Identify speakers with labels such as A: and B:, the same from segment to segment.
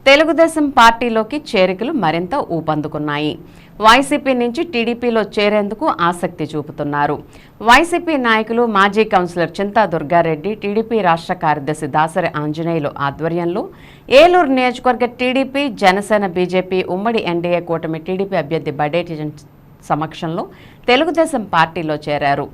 A: తెలుగుదేశం పార్టీలోకి చేరికలు మరింత ఊపందుకున్నాయి. వైసీపీ నుంచి టీడీపీలో చేరేందుకు ఆసక్తి చూపుతున్నారు. వైసీపీ నాయకులు మాజీ కౌన్సిలర్ చింతా దుర్గారెడ్డి, టీడీపీ రాష్ట్ర కార్యదర్శి దాసరి ఆంజనేయులు ఆధ్వర్యంలో ఏలూరు నియోజకవర్గ టీడీపీ, జనసేన, బీజేపీ ఉమ్మడి ఎన్డీఏ కూటమి టీడీపీ అభ్యర్థి బడేటి సమక్షంలో తెలుగుదేశం పార్టీలో చేరారు.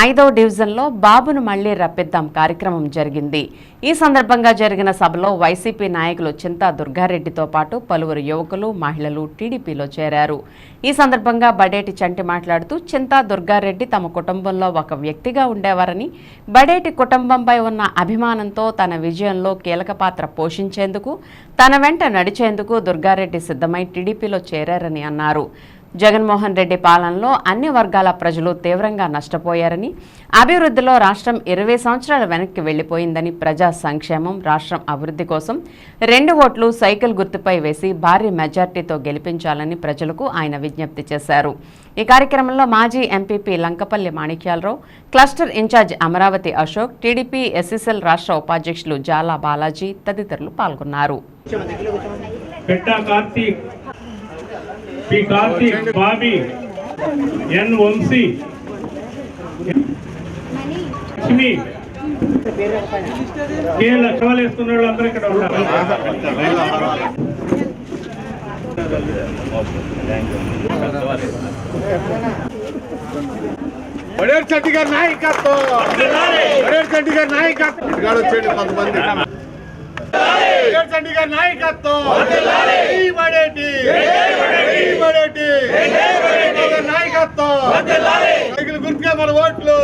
A: 5వ డివిజన్లో బాబును మళ్లీ రప్పిద్దాం కార్యక్రమం జరిగింది. ఈ సందర్భంగా జరిగిన సభలో వైసీపీ నాయకులు చింతా దుర్గారెడ్డితో పాటు పలువురు యువకులు, మహిళలు టీడీపీలో చేరారు. ఈ సందర్భంగా బడేటి చంటి మాట్లాడుతూ చింతా దుర్గారెడ్డి తమ కుటుంబంలో ఒక వ్యక్తిగా ఉండేవారని, బడేటి కుటుంబంపై ఉన్న అభిమానంతో తన విజయంలో కీలక పాత్ర పోషించేందుకు, తన వెంట నడిచేందుకు దుర్గారెడ్డి సిద్ధమై టీడీపీలో చేరారని అన్నారు. జగన్మోహన్ రెడ్డి పాలనలో అన్ని వర్గాల ప్రజలు తీవ్రంగా నష్టపోయారని, అభివృద్ధిలో రాష్ట్రం 20 సంవత్సరాల వెనక్కి వెళ్లిపోయిందని, ప్రజా సంక్షేమం, రాష్ట్రం అభివృద్ధి కోసం 2 ఓట్లు సైకిల్ గుర్తుపై వేసి భారీ మెజార్టీతో గెలిపించాలని ప్రజలకు ఆయన విజ్ఞప్తి చేశారు. ఈ కార్యక్రమంలో మాజీ MPP Lankapalli Manikyalarao, cluster in-charge Amaravati Ashok, TDP SSL రాష్ట్ర ఉపాధ్యక్షులు జాలా బాలాజీ తదితరులు పాల్గొన్నారు.
B: P Karthik, Bobby, N Vamshi, Lakshmi, K లక్ష్మలేస్తున్న వాళ్ళందరూ ఇక్కడ ఉన్నారు.
C: బడేటి చంటి గారి నాయకత్వం, బడేటి చంటి గారి నాయకత్వం, వచ్చేది కొంతమంది చంటి గారి నాయకత్వం, నాయకత్వం, సైకిల్ గుర్తుగా మన ఓట్లు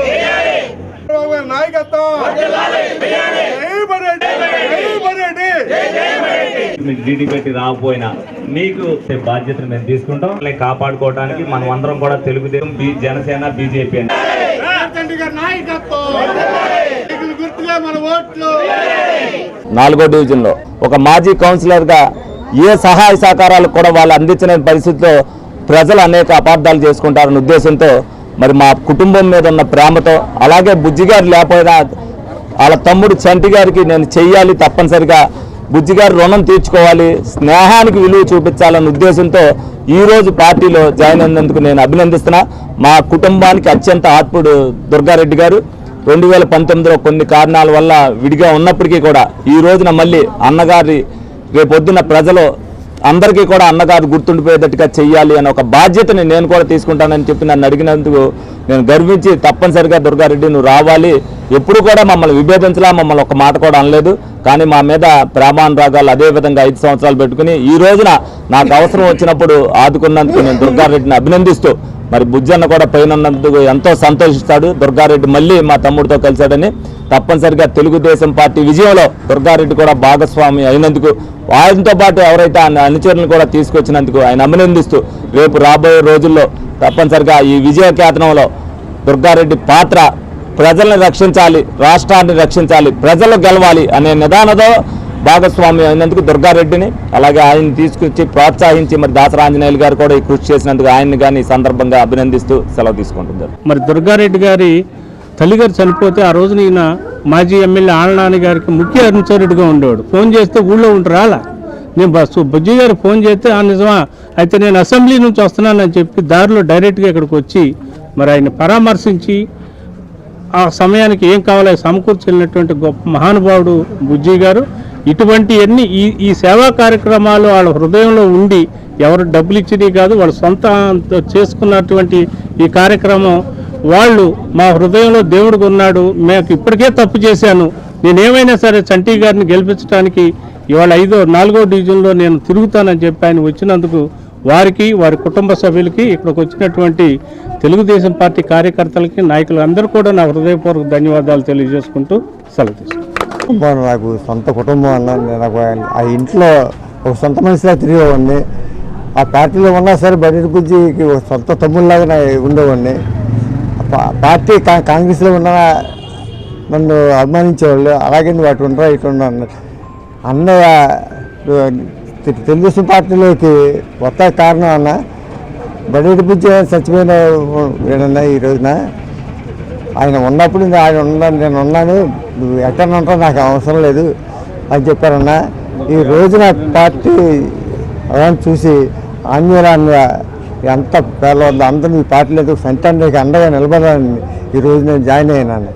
C: నాయకత్వం.
D: డీడీ పెట్టి రాకపోయినా మీకు బాధ్యతను మేము తీసుకుంటాం. కాపాడుకోవడానికి మనం అందరం కూడా తెలుగుదేశం, జనసేన, బీజేపీ అని
C: నాయకత్వం, సైకిల్ గుర్తుగా మన ఓట్లు.
E: 4వ డివిజన్లో ఒక మాజీ కౌన్సిలర్గా ఏ సహాయ సహకారాలు కూడా వాళ్ళు అందించిన పరిస్థితిలో ప్రజలు అనేక అపార్థాలు చేసుకుంటారన్న ఉద్దేశంతో మరి మా కుటుంబం మీద ఉన్న ప్రేమతో, అలాగే బుజ్జిగారు లేకపోయినా వాళ్ళ తమ్ముడు చంటి గారికి నేను చెయ్యాలి, తప్పనిసరిగా బుజ్జిగారు రుణం తీర్చుకోవాలి, స్నేహానికి విలువ చూపించాలన్న ఉద్దేశంతో ఈరోజు పార్టీలో జాయిన్ అయినందుకు నేను అభినందిస్తున్నా. మా కుటుంబానికి అత్యంత ఆత్ముడు దుర్గారెడ్డి గారు 2019లో కొన్ని కారణాల వల్ల విడిగా ఉన్నప్పటికీ కూడా ఈ రోజున మళ్ళీ అన్నగారి రేపొద్దున ప్రజలు అందరికీ కూడా అన్నగారు గుర్తుండిపోయేటట్టుగా చెయ్యాలి అనే ఒక బాధ్యతని నేను కూడా తీసుకుంటానని చెప్పి నన్ను అడిగినందుకు నేను గర్వించి తప్పనిసరిగా దుర్గారెడ్డి నువ్వు రావాలి, ఎప్పుడు కూడా మమ్మల్ని విభేదించలా, మమ్మల్ని ఒక మాట కూడా అనలేదు, కానీ మా మీద ప్రేమానురాగాలు అదేవిధంగా 5 సంవత్సరాలు పెట్టుకుని ఈ రోజున నాకు అవసరం వచ్చినప్పుడు ఆదుకున్నందుకు నేను దుర్గారెడ్డిని అభినందిస్తూ, మరి బుజ్జన్న కూడా పైన ఉన్నందుకు ఎంతో సంతోషిస్తాడు. దుర్గారెడ్డి మళ్ళీ మా తమ్ముడితో కలిశాడని, తప్పనిసరిగా తెలుగుదేశం పార్టీ విజయంలో దుర్గారెడ్డి కూడా భాగస్వామి అయినందుకు, ఆయనతో పాటు ఎవరైతే అనుచరులను కూడా తీసుకొచ్చినందుకు ఆయన అభినందిస్తూ, రేపు రాబోయే రోజుల్లో తప్పనిసరిగా ఈ విజయ కేతనంలో దుర్గారెడ్డి పాత్ర ప్రజల్ని రక్షించాలి, రాష్ట్రాన్ని రక్షించాలి, ప్రజలు గెలవాలి అనే నిదానంతో భాగస్వామి అయినందుకు దుర్గారెడ్డిని, అలాగే ఆయన్ని తీసుకొచ్చి ప్రోత్సహించి మరి దాసరి ఆంజనేయులు గారు కూడా ఈ కృషి చేసినందుకు ఆయన్ని కానీ ఈ సందర్భంగా అభినందిస్తూ సెలవు తీసుకుంటున్నారు.
B: మరి దుర్గారెడ్డి గారి తల్లిగారు చనిపోతే ఆ రోజున ఈయన మాజీ ఎమ్మెల్యే ఆళ్ళనాని గారికి ముఖ్య అనుచరుడిగా ఉండేవాడు. ఫోన్ చేస్తే ఊళ్ళో ఉంటారా, నేను బుజ్జి గారు ఫోన్ చేస్తే నిజమా అయితే నేను అసెంబ్లీ నుంచి వస్తున్నానని చెప్పి దారిలో డైరెక్ట్గా ఇక్కడికి వచ్చి మరి ఆయన పరామర్శించి ఆ సమయానికి ఏం కావాలో సమకూర్చినటువంటి గొప్ప మహానుభావుడు బుజ్జి గారు. ఇటువంటి అన్ని ఈ సేవా కార్యక్రమాలు వాళ్ళ హృదయంలో ఉండి, ఎవరు డబ్బులు ఇచ్చినవి కాదు, వాళ్ళు సొంత చేసుకున్నటువంటి ఈ కార్యక్రమం వాళ్ళు మా హృదయంలో దేవుడికి ఉన్నాడు, మేము ఇప్పటికే తప్పు చేశాను, నేనేమైనా సరే చంటి గారిని గెలిపించడానికి ఇవాళ 4వ డివిజన్లో నేను తిరుగుతానని చెప్పి ఆయన వచ్చినందుకు వారికి, వారి కుటుంబ సభ్యులకి, ఇక్కడికి వచ్చినటువంటి తెలుగుదేశం పార్టీ కార్యకర్తలకి, నాయకులు అందరూ కూడా నా హృదయపూర్వక ధన్యవాదాలు తెలియజేసుకుంటూ సెలవు తీసుకుంటాను.
F: నాకు సొంత కుటుంబం అన్న, నాకు ఆ ఇంట్లో ఒక సొంత మనిషిలా తిరిగేవాడిని. ఆ పార్టీలో ఉన్నా సరే బడేటి బుజ్జికి ఒక సొంత తమ్ముళ్ళలాగా ఉండేవాడిని. పార్టీ కాంగ్రెస్లో ఉన్న నన్ను అభిమానించేవాళ్ళు, అలాగే నువ్వు అటు ఉండరా ఇటు ఉన్నా అన్నయ్య తెలుగుదేశం పార్టీలోకి కొత్త కారణం అన్న బడేటి బుజ్జి చచ్చిపోయిన వీడన్నా ఈ రోజున. ఆయన ఉన్నప్పుడు ఆయన ఉన్నాను, నేను ఉన్నాను, నువ్వు ఎక్కడ ఉంటావు నాకు అవసరం లేదు అని చెప్పారన్నా. ఈ రోజున పార్టీ అదని చూసి ఆంజనేయులు ఎంత పేర్లు అందరూ ఈ పార్టీలో సెంటర్కి అండగా నిలబడాలని ఈ రోజు నేను జాయిన్ అయినాను.